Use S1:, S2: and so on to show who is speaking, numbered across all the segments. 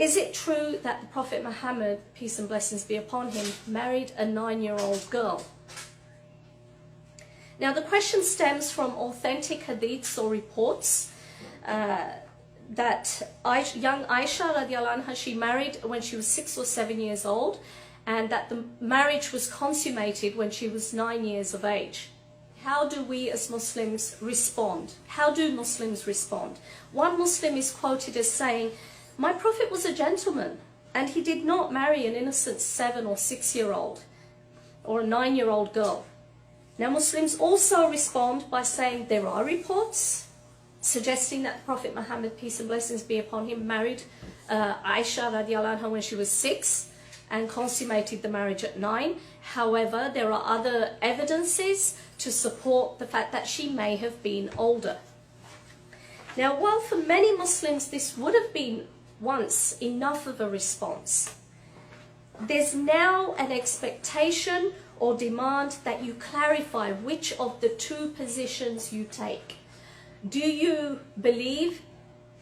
S1: Is it true that the Prophet Muhammad, peace and blessings be upon him, married a 9-year-old girl? Now the question stems from authentic hadiths or reports that young Ayesha radiallahu anha, she married when she was 6 or 7 years old, and that the marriage was consummated when she was 9 years of age. How do we as Muslims respond? How do Muslims respond? One Muslim is quoted as saying, "My Prophet was a gentleman and he did not marry an innocent 7 or 6-year-old or a 9-year-old girl." Now Muslims also respond by saying there are reports suggesting that the Prophet Muhammad, peace and blessings be upon him, married Ayesha radiallahu anha when she was 6 and consummated the marriage at 9. However, there are other evidences to support the fact that she may have been older. Now, while for many Muslims this would have been once enough of a response, there's now an expectation or demand that you clarify which of the two positions you take. Do you believe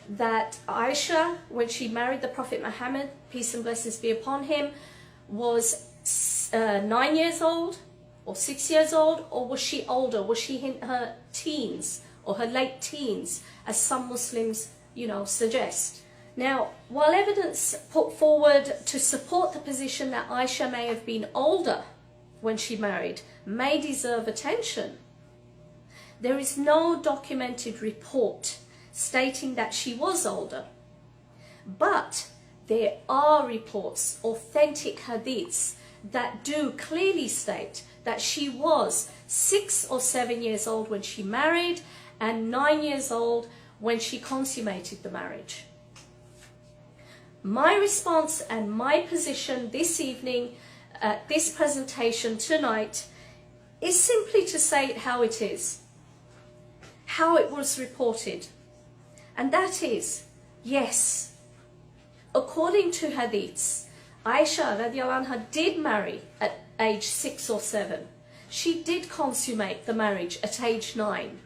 S1: that Ayesha, when she married the Prophet Muhammad, peace and blessings be upon him, was 9 years old or 6 years old, or was she older? Was she in her teens or her late teens, as some Muslims, suggest? Now, while evidence put forward to support the position that Ayesha may have been older when she married may deserve attention, there is no documented report stating that she was older. But there are reports, authentic hadiths, that do clearly state that she was 6 or 7 years old when she married and 9 years old when she consummated the marriage. My response and my position this evening at this presentation tonight is simply to say it how it is, how it was reported. And that is, yes, according to hadiths, Ayesha radiallahu anha did marry at age 6 or 7. She did consummate the marriage at age 9.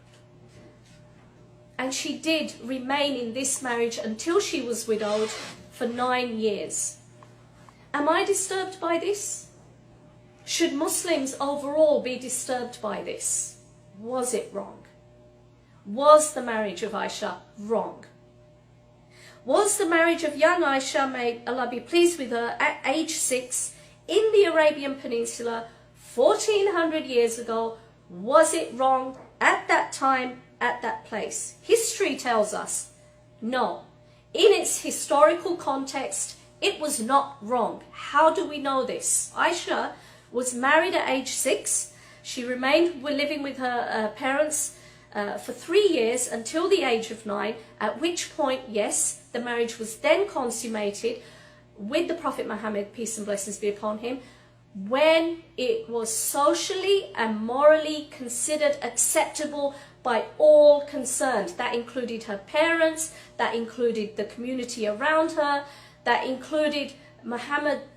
S1: And she did remain in this marriage until she was widowed for 9 years. Am I disturbed by this? Should Muslims overall be disturbed by this? Was it wrong? Was the marriage of Ayesha wrong? Was the marriage of young Ayesha, may Allah be pleased with her, at age 6 in the Arabian Peninsula 1400 years ago, was it wrong at that time, at that place? History tells us no. In its historical context, it was not wrong. How do we know this? Ayesha was married at age 6. She remained living with her parents for 3 years until the age of 9, at which point, yes, the marriage was then consummated with the Prophet Muhammad, peace and blessings be upon him, when it was socially and morally considered acceptable by all concerned. That included her parents, that included the community around her, that included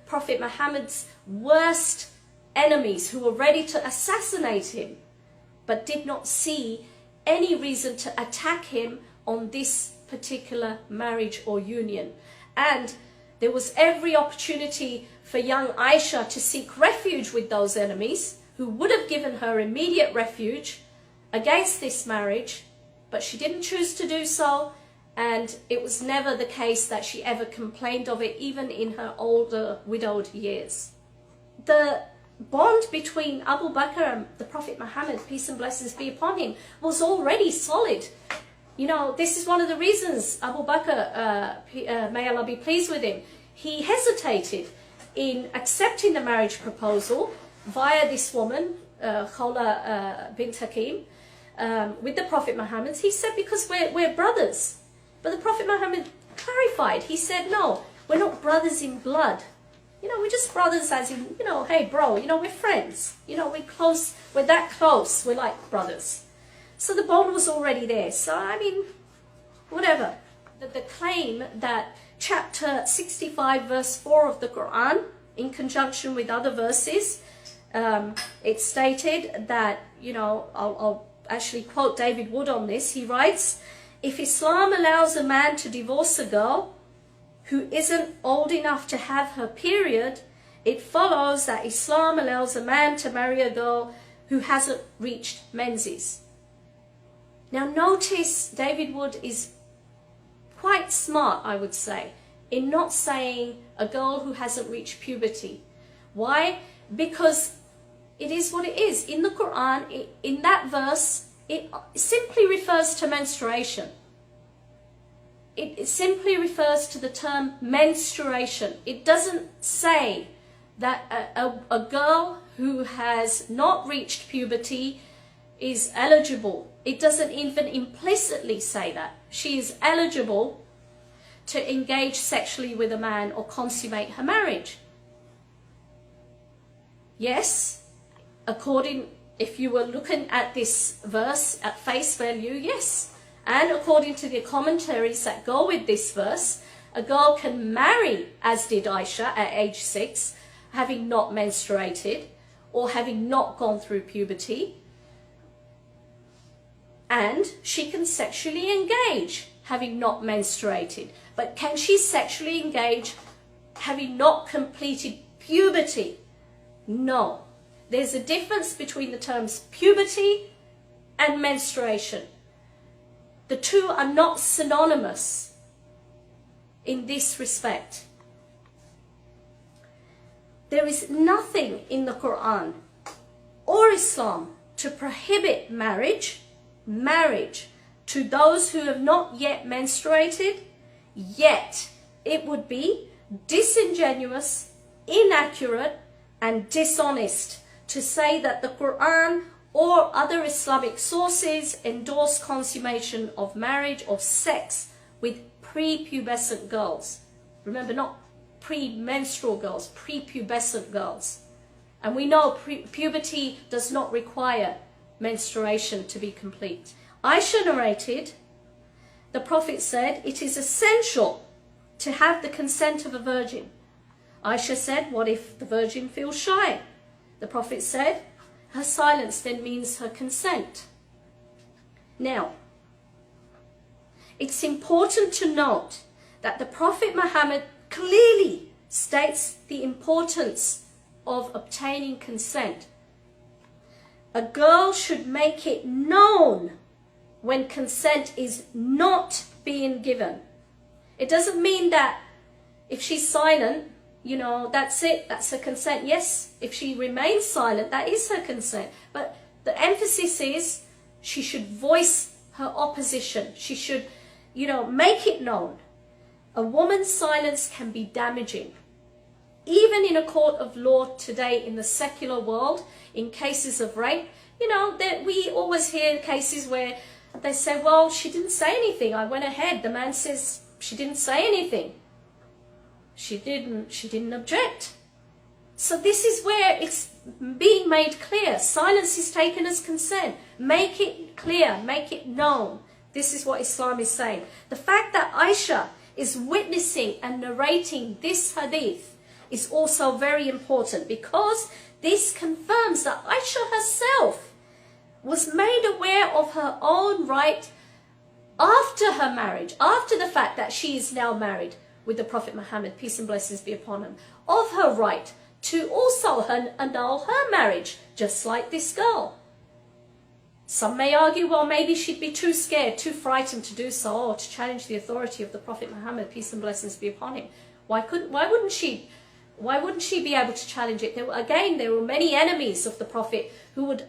S1: Prophet Muhammad's worst enemies who were ready to assassinate him, but did not see any reason to attack him on this particular marriage or union. And there was every opportunity for young Ayesha to seek refuge with those enemies who would have given her immediate refuge against this marriage, but she didn't choose to do so, and it was never the case that she ever complained of it, even in her older widowed years. The bond between Abu Bakr and the Prophet Muhammad, peace and blessings be upon him, was already solid. This is one of the reasons Abu Bakr, may Allah be pleased with him, he hesitated in accepting the marriage proposal via this woman, Khawla bint Hakim, with the Prophet Muhammad. He said, because we're brothers. But the Prophet Muhammad clarified. He said, no, we're not brothers in blood. We're just brothers as in, hey bro, we're friends. We're close, we're that close, we're like brothers. So the bond was already there. So, whatever. The claim that chapter 65 verse 4 of the Quran, in conjunction with other verses, it stated that, I'll actually quote David Wood on this. He writes, if Islam allows a man to divorce a girl who isn't old enough to have her period, it follows that Islam allows a man to marry a girl who hasn't reached menses. Now notice David Wood is quite smart, I would say, in not saying a girl who hasn't reached puberty. Why? Because it is what it is. In the Quran, in that verse, it simply refers to menstruation. It simply refers to the term menstruation. It doesn't say that a girl who has not reached puberty is eligible. It doesn't even implicitly say that. She is eligible to engage sexually with a man or consummate her marriage. Yes, if you were looking at this verse at face value, yes. And according to the commentaries that go with this verse, a girl can marry, as did Ayesha at age 6, having not menstruated or having not gone through puberty. And she can sexually engage having not menstruated. But can she sexually engage having not completed puberty? No. There's a difference between the terms puberty and menstruation. The two are not synonymous in this respect. There is nothing in the Quran or Islam to prohibit marriage to those who have not yet menstruated, yet it would be disingenuous, inaccurate, and dishonest to say that the Quran or other Islamic sources endorse consummation of marriage or sex with prepubescent girls. Remember, not premenstrual girls, prepubescent girls. And we know puberty does not require menstruation to be complete. Ayesha narrated, the Prophet said, it is essential to have the consent of a virgin. Ayesha said, what if the virgin feels shy? The Prophet said, her silence then means her consent. Now, it's important to note that the Prophet Muhammad clearly states the importance of obtaining consent. A girl should make it known when consent is not being given. It doesn't mean that if she's silent, that's it, that's her consent. Yes, if she remains silent, that is her consent. But the emphasis is she should voice her opposition. She should, make it known. A woman's silence can be damaging. Even in a court of law today in the secular world, in cases of rape, that we always hear cases where they say, well, she didn't say anything. I went ahead. The man says she didn't say anything. She didn't object. So this is where it's being made clear. Silence is taken as consent. Make it clear, make it known. This is what Islam is saying. The fact that Ayesha is witnessing and narrating this hadith is also very important, because this confirms that Ayesha herself was made aware of her own right after her marriage, after the fact that she is now married with the Prophet Muhammad, peace and blessings be upon him, of her right to also annul her marriage, just like this girl. Some may argue, well, maybe she'd be too scared, too frightened to do so, or to challenge the authority of the Prophet Muhammad, peace and blessings be upon him. Why wouldn't she be able to challenge it? There were many enemies of the Prophet who would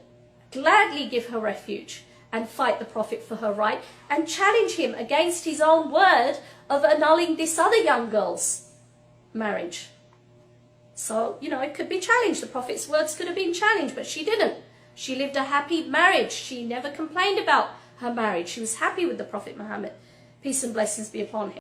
S1: gladly give her refuge and fight the Prophet for her right and challenge him against his own word of annulling this other young girl's marriage. So, it could be challenged. The Prophet's words could have been challenged, but she didn't. She lived a happy marriage. She never complained about her marriage. She was happy with the Prophet Muhammad. Peace and blessings be upon him.